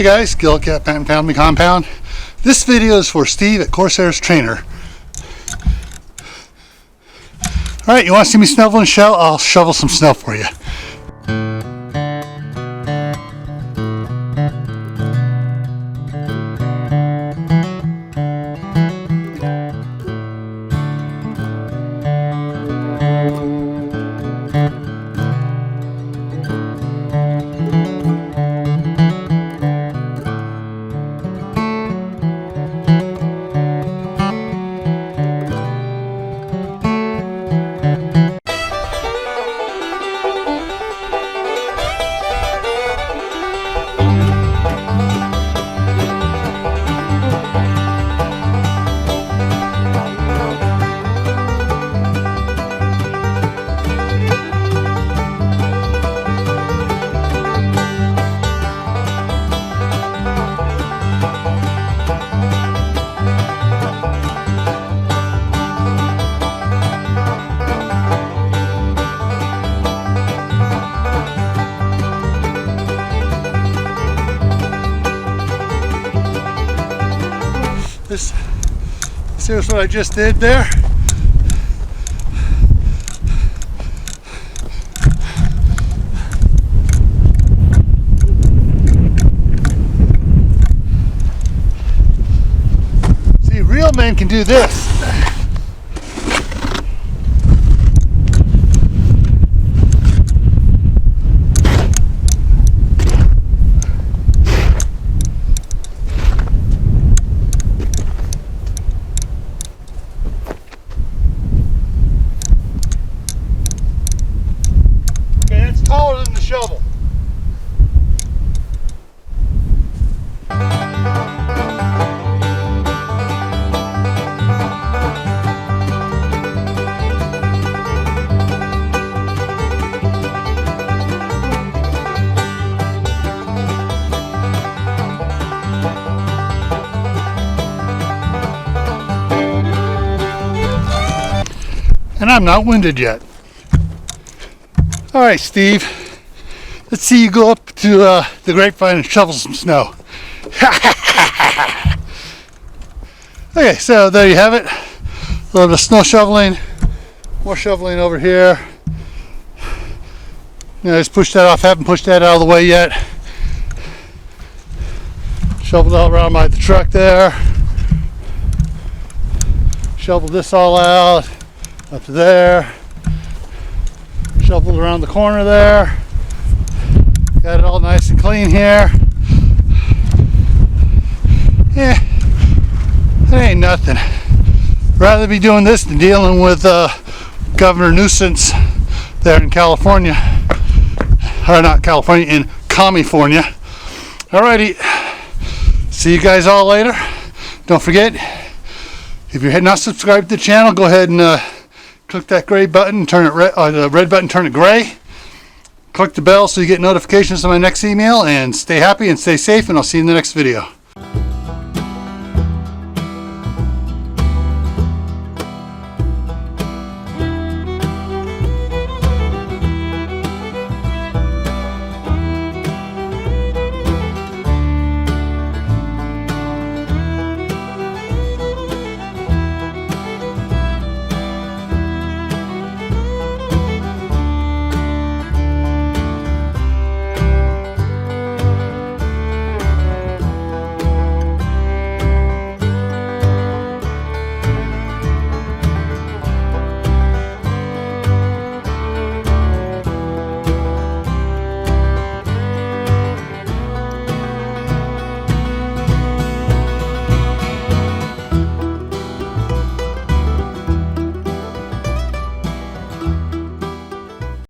Hey guys, Gil at Camppatton Family Compound. This video is for Steve at Corsair Trainer. Alright, you want to see me shoveling snow? I'll shovel some snow for you. Here's what I just did there. See, real men can do this. Taller than the shovel. And I'm not winded yet. All right, Steve, let's see you go up to the grapevine and shovel some snow. Okay, so there you have it. A little bit of snow shoveling, more shoveling over here. Just push that off, haven't pushed that out of the way yet. Shoveled all around by the truck there. Shoveled this all out, up to there. Shoveled around the corner there. Got it all nice and clean here. Yeah, it ain't nothing. Rather be doing this than dealing with Governor Nuisance there in California. Or not California, in Commiefornia. Alrighty, see you guys all later. Don't forget, if you're not subscribed to the channel, go ahead and click that gray button, turn it red, the red button, turn it gray. Click the bell so you get notifications of my next email, and stay happy and stay safe, and I'll see you in the next video.